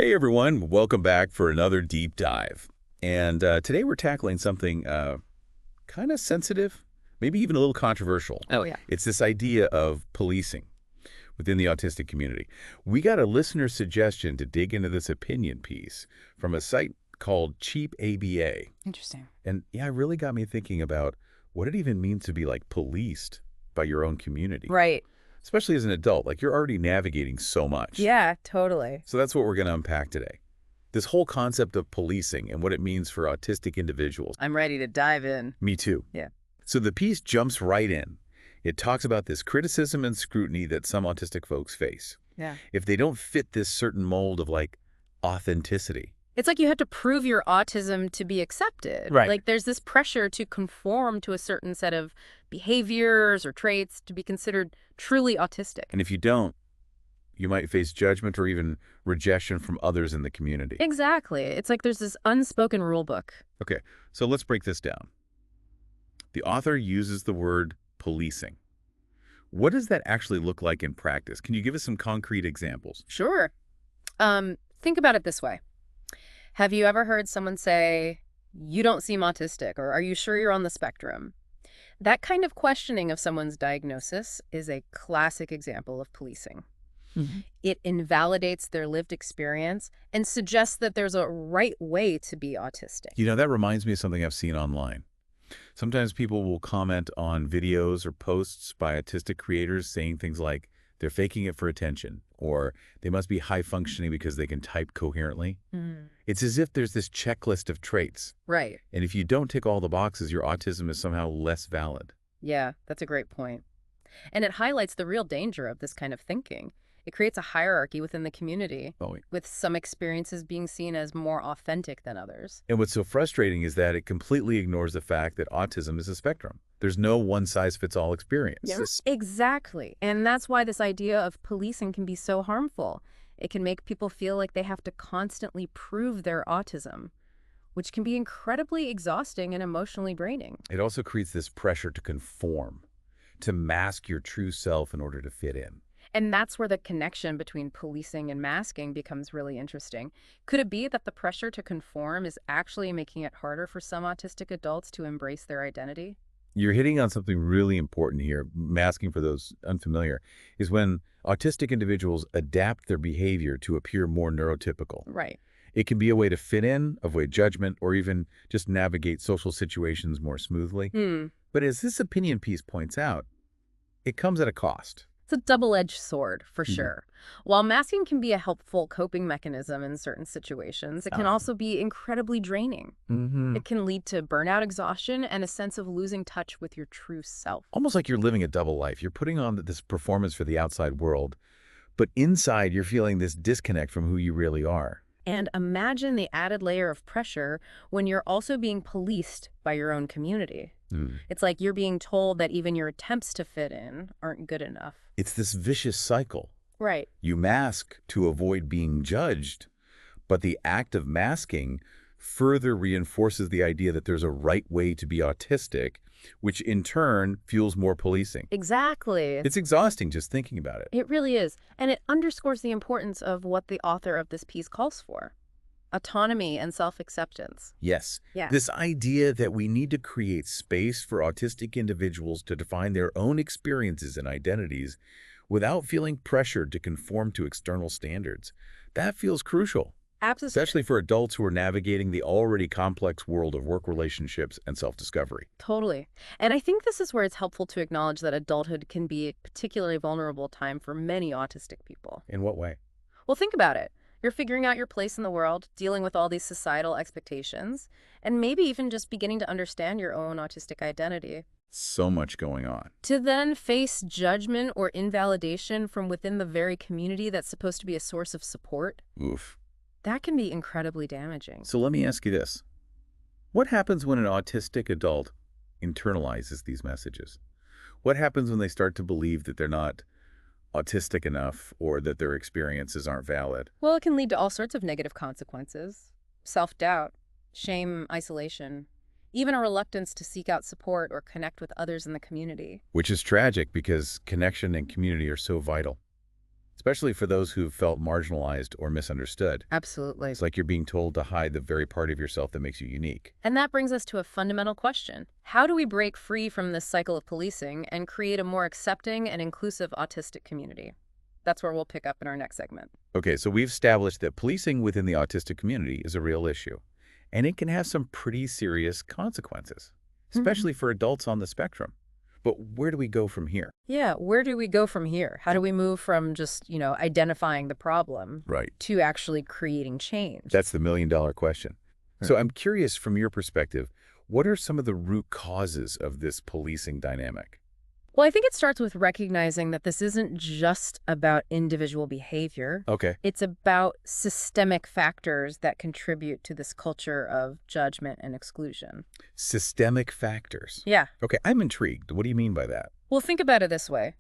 Hey everyone, welcome back for another deep dive. And today we're tackling something kind of sensitive, maybe even a little controversial. Oh, yeah. It's this idea of policing within the autistic community. We got a listener suggestion to dig into this opinion piece from a site called Cheap ABA. Interesting. And yeah, it really got me thinking about what it even means to be like policed by your own community. Right. Especially as an adult, like you're already navigating so much. Yeah, totally. So that's what we're going to unpack today. This whole concept of policing and what it means for autistic individuals. I'm ready to dive in. Me too. Yeah. So the piece jumps right in. It talks about this criticism and scrutiny that some autistic folks face. Yeah. If they don't fit this certain mold of like authenticity. It's like you have to prove your autism to be accepted. Right. Like there's this pressure to conform to a certain set of behaviors or traits to be considered truly autistic. And if you don't, you might face judgment or even rejection from others in the community. Exactly. It's like there's this unspoken rule book. Okay, so let's break this down. The author uses the word policing. What does that actually look like in practice? Can you give us some concrete examples? Sure. Think about it this way. Have you ever heard someone say, "You don't seem autistic," or "Are you sure you're on the spectrum?" That kind of questioning of someone's diagnosis is a classic example of policing. It invalidates their lived experience and suggests that there's a right way to be autistic. You know, that reminds me of something I've seen online. Sometimes people will comment on videos or posts by autistic creators saying things like they're faking it for attention, or they must be high functioning because they can type coherently. It's as if there's this checklist of traits. Right. And if you don't tick all the boxes, your autism is somehow less valid. Yeah, that's a great point. And it highlights the real danger of this kind of thinking. It creates a hierarchy within the community, with some experiences being seen as more authentic than others. And what's so frustrating is that it completely ignores the fact that autism is a spectrum. There's no one-size-fits-all experience. Yes. Exactly. And that's why this idea of policing can be so harmful. It can make people feel like they have to constantly prove their autism, which can be incredibly exhausting and emotionally draining. It also creates this pressure to conform, to mask your true self in order to fit in. And that's where the connection between policing and masking becomes really interesting. Could it be that the pressure to conform is actually making it harder for some autistic adults to embrace their identity? You're hitting on something really important here, masking for those unfamiliar, is when autistic individuals adapt their behavior to appear more neurotypical. Right. It can be a way to fit in, avoid judgment, or even just navigate social situations more smoothly. But as this opinion piece points out, it comes at a cost. It's a double-edged sword, for sure. While masking can be a helpful coping mechanism in certain situations, it can also be incredibly draining. It can lead to burnout, exhaustion, and a sense of losing touch with your true self. Almost like you're living a double life. You're putting on this performance for the outside world, but inside you're feeling this disconnect from who you really are. And imagine the added layer of pressure when you're also being policed by your own community. It's like you're being told that even your attempts to fit in aren't good enough. It's this vicious cycle. Right. You mask to avoid being judged, but the act of masking further reinforces the idea that there's a right way to be autistic, which in turn fuels more policing. Exactly. It's exhausting just thinking about it. It really is. And it underscores the importance of what the author of this piece calls for: autonomy and self-acceptance. Yes. Yeah. This idea that we need to create space for autistic individuals to define their own experiences and identities without feeling pressured to conform to external standards. That feels crucial. Absolutely. Especially for adults who are navigating the already complex world of work relationships and self-discovery. Totally. And I think this is where it's helpful to acknowledge that adulthood can be a particularly vulnerable time for many autistic people. In what way? Well, think about it. You're figuring out your place in the world, dealing with all these societal expectations, and maybe even just beginning to understand your own autistic identity. So much going on. To then face judgment or invalidation from within the very community that's supposed to be a source of support, Oof. that can be incredibly damaging. So let me ask you this. What happens when an autistic adult internalizes these messages? What happens when they start to believe that they're not autistic enough or that their experiences aren't valid? Well, it can lead to all sorts of negative consequences: self-doubt, shame, isolation, even a reluctance to seek out support or connect with others in the community. Which is tragic because connection and community are so vital. especially for those who've felt marginalized or misunderstood. Absolutely. It's like you're being told to hide the very part of yourself that makes you unique. And that brings us to a fundamental question. How do we break free from this cycle of policing and create a more accepting and inclusive autistic community? That's where we'll pick up in our next segment. Okay, so we've established that policing within the autistic community is a real issue, and it can have some pretty serious consequences, especially for adults on the spectrum. But where do we go from here? Yeah, where do we go from here? How do we move from just, identifying the problem Right. to actually creating change? That's the million-dollar question. So I'm curious, from your perspective, what are some of the root causes of this policing dynamic? Well, I think it starts with recognizing that this isn't just about individual behavior. Okay. It's about systemic factors that contribute to this culture of judgment and exclusion. Systemic factors. Yeah. Okay, I'm intrigued. What do you mean by that? Well, think about it this way.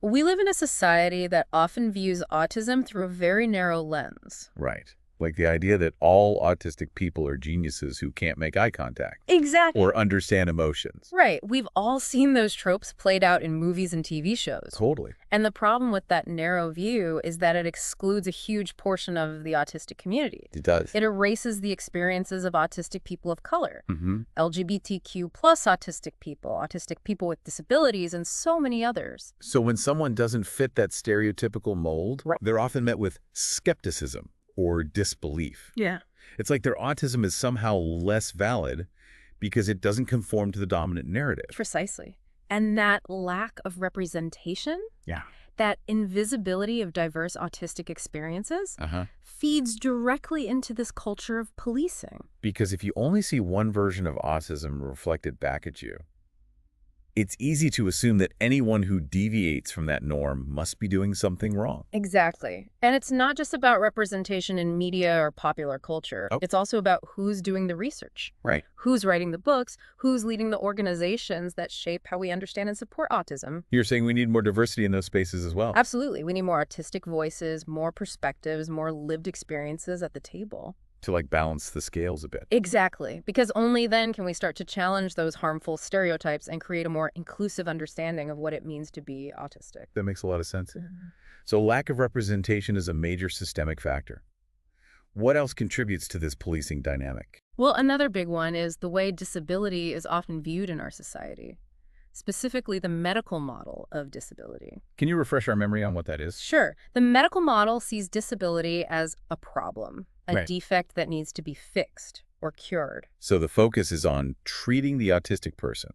We live in a society that often views autism through a very narrow lens. Right. Like the idea that all autistic people are geniuses who can't make eye contact Exactly. or understand emotions. Right. We've all seen those tropes played out in movies and TV shows. Totally. And the problem with that narrow view is that it excludes a huge portion of the autistic community. It does. It erases the experiences of autistic people of color, Mm-hmm. LGBTQ plus autistic people with disabilities, and so many others. So when someone doesn't fit that stereotypical mold, Right. they're often met with skepticism or disbelief. Yeah. It's like their autism is somehow less valid because it doesn't conform to the dominant narrative. Precisely. And that lack of representation, Yeah. that invisibility of diverse autistic experiences, Uh-huh. feeds directly into this culture of policing. Because if you only see one version of autism reflected back at you, it's easy to assume that anyone who deviates from that norm must be doing something wrong. Exactly. And it's not just about representation in media or popular culture. Oh. It's also about who's doing the research, Right. who's writing the books, who's leading the organizations that shape how we understand and support autism. You're saying we need more diversity in those spaces as well. Absolutely. We need more artistic voices, more perspectives, more lived experiences at the table. To like balance the scales a bit. Exactly. Because only then can we start to challenge those harmful stereotypes and create a more inclusive understanding of what it means to be autistic. That makes a lot of sense. So lack of representation is a major systemic factor. What else contributes to this policing dynamic? Well, another big one is the way disability is often viewed in our society, specifically the medical model of disability. Can you refresh our memory on what that is? Sure. The medical model sees disability as a problem, a Right. defect that needs to be fixed or cured. So the focus is on treating the autistic person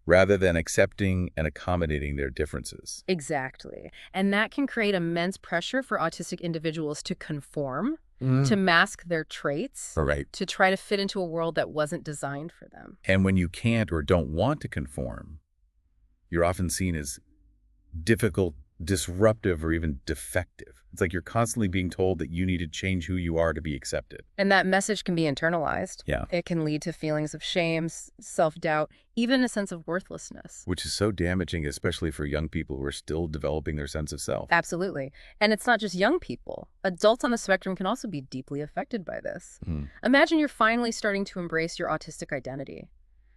rather than accepting and accommodating their differences. Exactly. And that can create immense pressure for autistic individuals to conform, to mask their traits, All right. to try to fit into a world that wasn't designed for them. And when you can't or don't want to conform, you're often seen as difficult, disruptive, or even defective. It's like you're constantly being told that you need to change who you are to be accepted. And that message can be internalized. Yeah. It can lead to feelings of shame, self-doubt, even a sense of worthlessness. Which is so damaging, especially for young people who are still developing their sense of self. Absolutely. And it's not just young people. Adults on the spectrum can also be deeply affected by this. Imagine you're finally starting to embrace your autistic identity,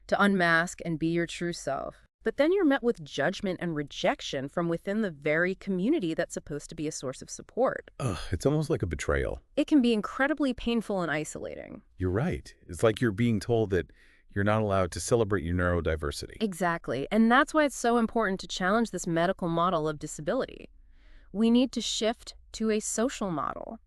to unmask and be your true self. But then you're met with judgment and rejection from within the very community that's supposed to be a source of support. Ugh, it's almost like a betrayal. It can be incredibly painful and isolating. You're right. It's like you're being told that you're not allowed to celebrate your neurodiversity. Exactly. And that's why it's so important to challenge this medical model of disability. We need to shift to a social model,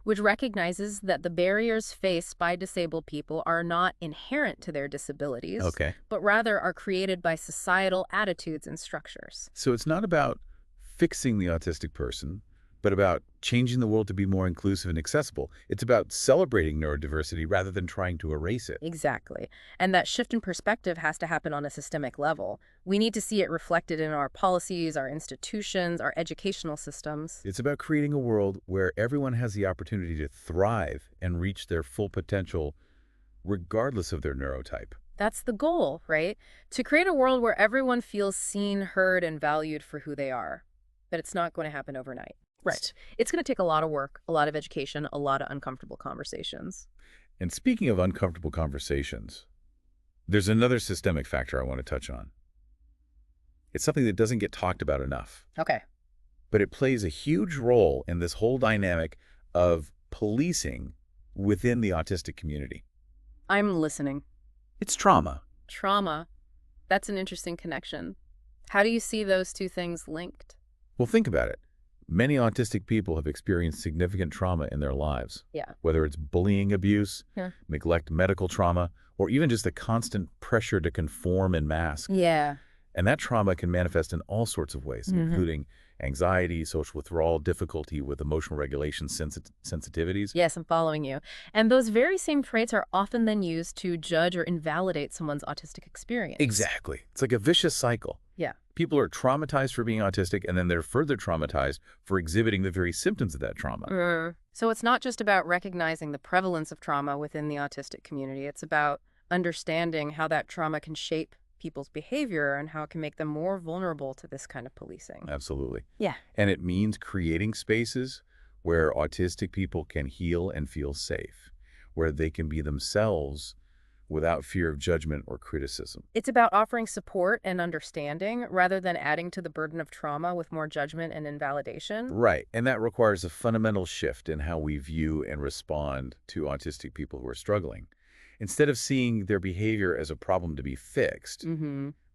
which recognizes that the barriers faced by disabled people are not inherent to their disabilities, Okay. but rather are created by societal attitudes and structures. So it's not about fixing the autistic person, but about changing the world to be more inclusive and accessible. It's about celebrating neurodiversity rather than trying to erase it. Exactly. And that shift in perspective has to happen on a systemic level. We need to see it reflected in our policies, our institutions, our educational systems. It's about creating a world where everyone has the opportunity to thrive and reach their full potential regardless of their neurotype. That's the goal, right? To create a world where everyone feels seen, heard, and valued for who they are. But it's not going to happen overnight. Right. It's going to take a lot of work, a lot of education, a lot of uncomfortable conversations. And speaking of uncomfortable conversations, there's another systemic factor I want to touch on. It's something that doesn't get talked about enough. Okay. but it plays a huge role in this whole dynamic of policing within the autistic community. I'm listening. It's trauma. Trauma. That's an interesting connection. How do you see those two things linked? Well, think about it. Many autistic people have experienced significant trauma in their lives, Yeah. whether it's bullying abuse, Yeah. neglect medical trauma, or even just the constant pressure to conform and mask. Yeah. And that trauma can manifest in all sorts of ways, including anxiety, social withdrawal, difficulty with emotional regulation sensitivities. Yes, I'm following you. And those very same traits are often then used to judge or invalidate someone's autistic experience. Exactly. It's like a vicious cycle. Yeah. People are traumatized for being autistic, and then they're further traumatized for exhibiting the very symptoms of that trauma. So it's not just about recognizing the prevalence of trauma within the autistic community. It's about understanding how that trauma can shape people's behavior and how it can make them more vulnerable to this kind of policing. Absolutely. Yeah. And it means creating spaces where autistic people can heal and feel safe, where they can be themselves without fear of judgment or criticism. It's about offering support and understanding rather than adding to the burden of trauma with more judgment and invalidation. Right. And that requires a fundamental shift in how we view and respond to autistic people who are struggling. Instead of seeing their behavior as a problem to be fixed,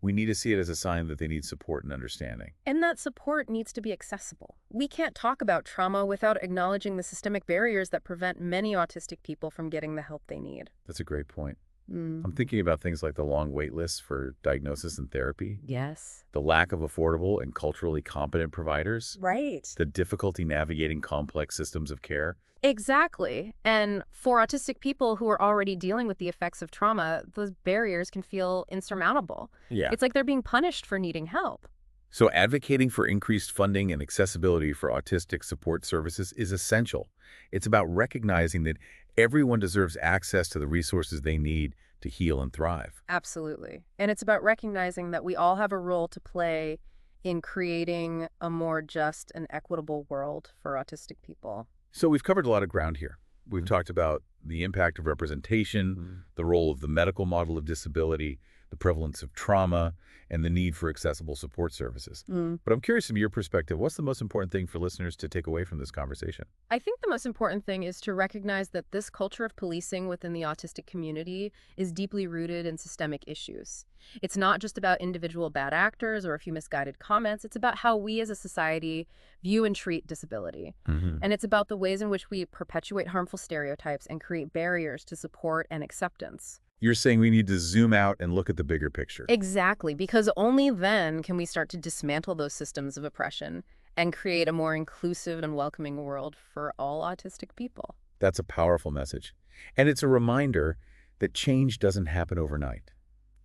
we need to see it as a sign that they need support and understanding. And that support needs to be accessible. We can't talk about trauma without acknowledging the systemic barriers that prevent many autistic people from getting the help they need. That's a great point. I'm thinking about things like the long wait lists for diagnosis and therapy, Yes. the lack of affordable and culturally competent providers, Right. the difficulty navigating complex systems of care. Exactly. And for autistic people who are already dealing with the effects of trauma, those barriers can feel insurmountable. Yeah. It's like they're being punished for needing help. So advocating for increased funding and accessibility for autistic support services is essential. It's about recognizing that everyone deserves access to the resources they need to heal and thrive. Absolutely. And it's about recognizing that we all have a role to play in creating a more just and equitable world for autistic people. So we've covered a lot of ground here. We've talked about the impact of representation, the role of the medical model of disability, the prevalence of trauma, and the need for accessible support services. But I'm curious from your perspective, what's the most important thing for listeners to take away from this conversation? I think the most important thing is to recognize that this culture of policing within the autistic community is deeply rooted in systemic issues. It's not just about individual bad actors or a few misguided comments. It's about how we as a society view and treat disability. And it's about the ways in which we perpetuate harmful stereotypes and create barriers to support and acceptance. You're saying we need to zoom out and look at the bigger picture. Exactly, because only then can we start to dismantle those systems of oppression and create a more inclusive and welcoming world for all autistic people. That's a powerful message. And it's a reminder that change doesn't happen overnight.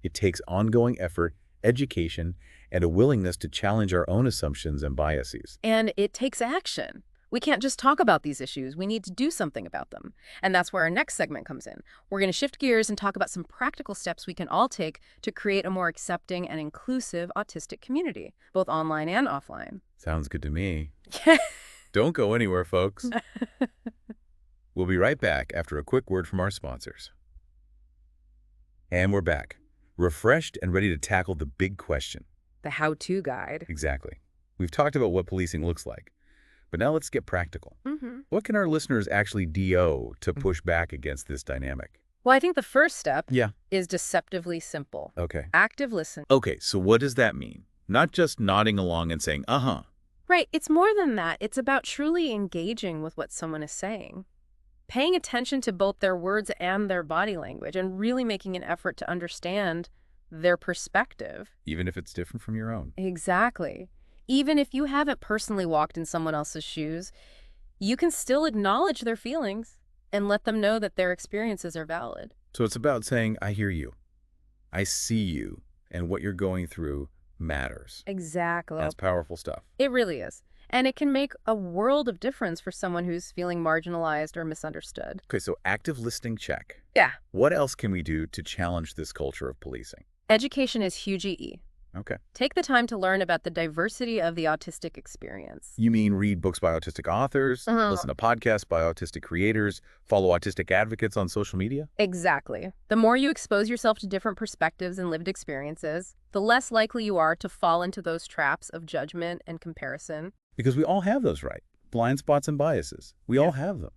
It takes ongoing effort, education, and a willingness to challenge our own assumptions and biases. And it takes action. We can't just talk about these issues. We need to do something about them. And that's where our next segment comes in. We're going to shift gears and talk about some practical steps we can all take to create a more accepting and inclusive autistic community, both online and offline. Sounds good to me. Don't go anywhere, folks. We'll be right back after a quick word from our sponsors. And we're back, refreshed and ready to tackle the big question. The how-to guide. Exactly. We've talked about what policing looks like. But now let's get practical. What can our listeners actually do to push back against this dynamic? Well, I think the first step Yeah. is deceptively simple. Okay. Active listening. Okay, so what does that mean? Not just nodding along and saying, uh-huh. Right, it's more than that. It's about truly engaging with what someone is saying. Paying attention to both their words and their body language and really making an effort to understand their perspective. Even if it's different from your own. Exactly. Even if you haven't personally walked in someone else's shoes, you can still acknowledge their feelings and let them know that their experiences are valid. So it's about saying, I hear you. I see you. And what you're going through matters. Exactly. That's powerful stuff. It really is. And it can make a world of difference for someone who's feeling marginalized or misunderstood. Okay, so active listening, check. Yeah. What else can we do to challenge this culture of policing? Education is huge E. Okay. Take the time to learn about the diversity of the autistic experience. You mean read books by autistic authors, listen to podcasts by autistic creators, follow autistic advocates on social media? Exactly. The more you expose yourself to different perspectives and lived experiences, the less likely you are to fall into those traps of judgment and comparison. Because we all have those, right? Blind spots and biases. We all have them.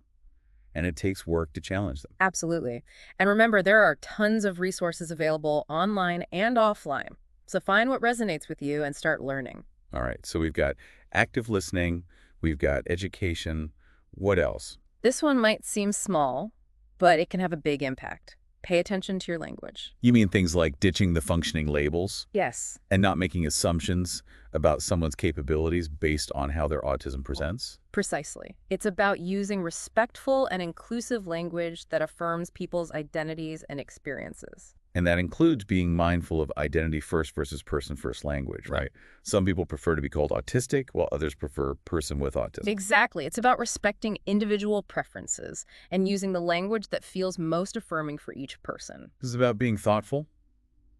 And it takes work to challenge them. Absolutely. And remember, there are tons of resources available online and offline. So find what resonates with you and start learning. All right, so we've got active listening, we've got education. What else? This one might seem small, but it can have a big impact. Pay attention to your language. You mean things like ditching the functioning labels Yes, and not making assumptions about someone's capabilities based on how their autism presents? precisely. It's about using respectful and inclusive language that affirms people's identities and experiences. And that includes being mindful of identity first versus person first language, right? Some people prefer to be called autistic, while others prefer person with autism. Exactly. It's about respecting individual preferences and using the language that feels most affirming for each person. This is about being thoughtful,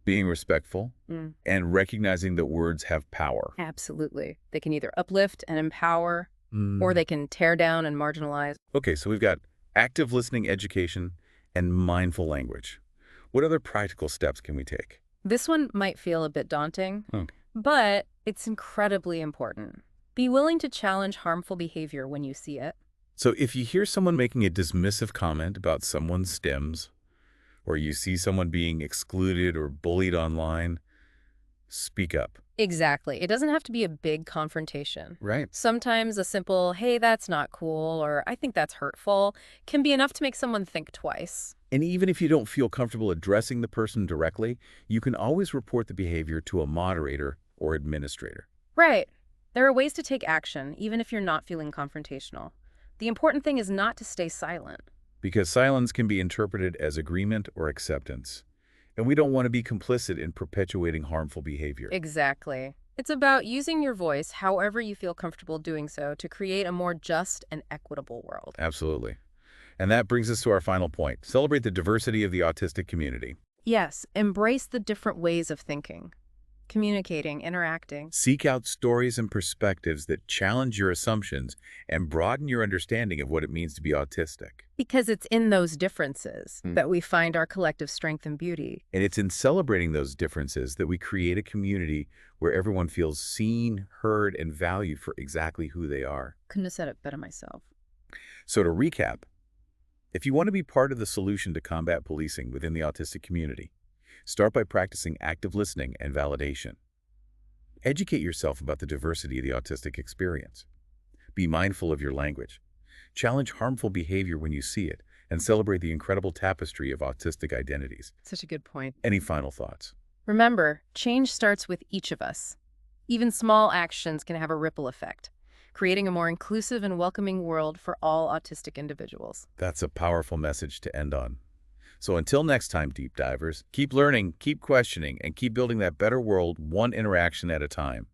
being respectful, Mm. and recognizing that words have power. Absolutely. They can either uplift and empower, or they can tear down and marginalize. Okay, so we've got active listening education and mindful language. What other practical steps can we take? This one might feel a bit daunting, Okay. but it's incredibly important. Be willing to challenge harmful behavior when you see it. So if you hear someone making a dismissive comment about someone's stems, or you see someone being excluded or bullied online, speak up. Exactly. It doesn't have to be a big confrontation. Right. Sometimes a simple, hey, that's not cool, or I think that's hurtful, can be enough to make someone think twice. And even if you don't feel comfortable addressing the person directly, you can always report the behavior to a moderator or administrator. Right. There are ways to take action, even if you're not feeling confrontational. The important thing is not to stay silent. Because silence can be interpreted as agreement or acceptance. And we don't want to be complicit in perpetuating harmful behavior. Exactly. It's about using your voice however you feel comfortable doing so to create a more just and equitable world. Absolutely. And that brings us to our final point. Celebrate the diversity of the autistic community. Yes, embrace the different ways of thinking, communicating, interacting. Seek out stories and perspectives that challenge your assumptions and broaden your understanding of what it means to be autistic. Because it's in those differences Mm. that we find our collective strength and beauty. And it's in celebrating those differences that we create a community where everyone feels seen, heard, and valued for exactly who they are. Couldn't have said it better myself. So to recap, if you want to be part of the solution to combat policing within the autistic community, start by practicing active listening and validation. Educate yourself about the diversity of the autistic experience. Be mindful of your language. Challenge harmful behavior when you see it, and celebrate the incredible tapestry of autistic identities. Such a good point. Any final thoughts? Remember, change starts with each of us. Even small actions can have a ripple effect, creating a more inclusive and welcoming world for all autistic individuals. That's a powerful message to end on. So until next time, deep divers, keep learning, keep questioning, and keep building that better world one interaction at a time.